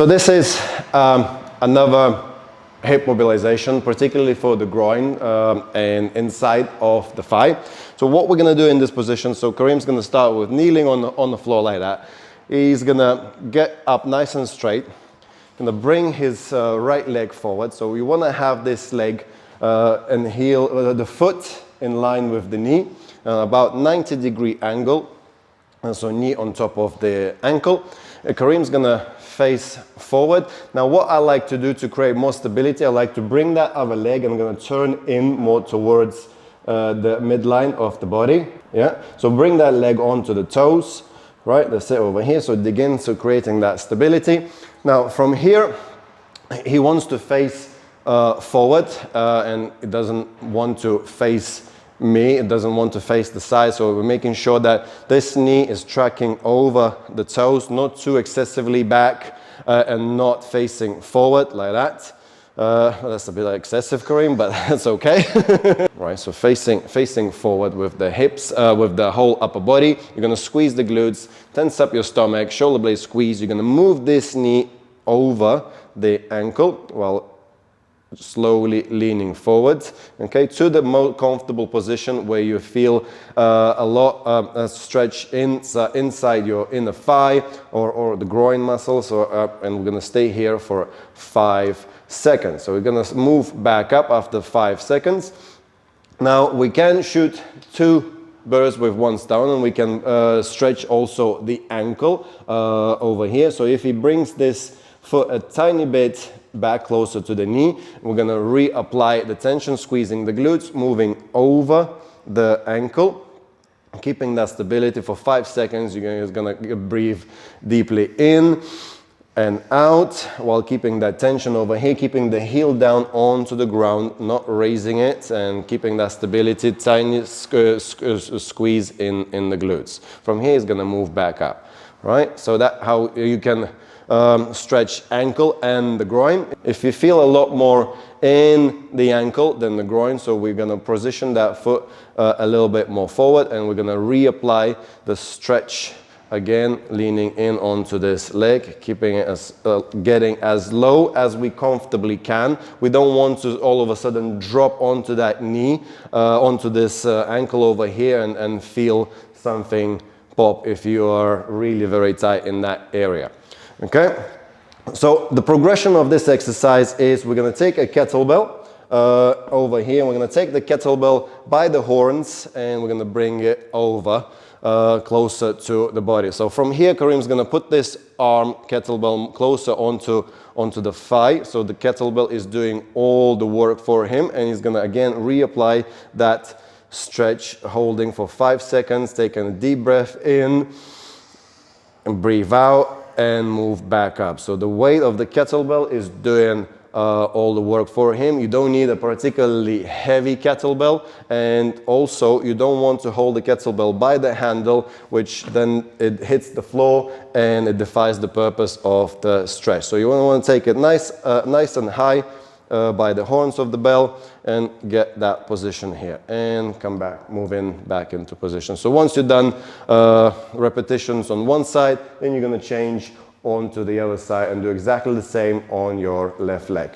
So this is another hip mobilization, particularly for the groin and inside of the thigh. So what we're going to do in this position, so Kareem's going to start with kneeling on the floor like that. He's going to get up nice and straight, going to bring his right leg forward. So we want to have this leg and heel, the foot in line with the knee, about 90-degree angle. And so knee on top of the ankle. Kareem's gonna face forward. Now what I like to do to create more stability, I like to bring that other leg and I'm gonna turn in more towards the midline of the body. Yeah, so bring that leg onto the toes, right? That's it over here. So dig in, so creating that stability. Now from here, he wants to face forward and it doesn't want to face me, it doesn't want to face the side, so we're making sure that this knee is tracking over the toes, not too excessively back and not facing forward like that. That's a bit excessive, Kareem, but that's okay. Right, so facing forward with the hips, with the whole upper body. You're gonna squeeze the glutes, tense up your stomach, shoulder blade squeeze. You're gonna move this knee over the ankle while slowly leaning forward, okay, to the more comfortable position where you feel a lot of stretch inside your inner thigh or the groin muscles, and we're going to stay here for 5 seconds. So we're going to move back up after 5 seconds. Now we can shoot 2 birds with 1 stone, and we can stretch also the ankle over here. So if he brings this foot a tiny bit back closer to the knee, we're going to reapply the tension, squeezing the glutes, moving over the ankle, keeping that stability for 5 seconds. You're going to breathe deeply in and out while keeping that tension over here, keeping the heel down onto the ground, not raising it, and keeping that stability, tiny squeeze in the glutes. From here, it's going to move back up, right? So that's how you can stretch ankle and the groin. If you feel a lot more in the ankle than the groin, so we're going to position that foot a little bit more forward, and we're going to reapply the stretch again, leaning in onto this leg, keeping it as getting as low as we comfortably can. We don't want to all of a sudden drop onto that knee, onto this ankle over here, and feel something pop if you are really very tight in that area. Okay, so the progression of this exercise is we're going to take a kettlebell over here. We're going to take the kettlebell by the horns and we're going to bring it over closer to the body. So from here, Kareem's going to put this arm kettlebell closer onto the thigh. So the kettlebell is doing all the work for him, and he's going to again reapply that stretch, holding for 5 seconds, taking a deep breath in and breathe out. And move back up. So the weight of the kettlebell is doing all the work for him. You don't need a particularly heavy kettlebell, and also you don't want to hold the kettlebell by the handle, which then it hits the floor and it defies the purpose of the stretch. So you want to take it nice and high by the horns of the bell and get that position here and come back, moving back into position. So once you're done repetitions on one side, then you're going to change onto the other side and do exactly the same on your left leg.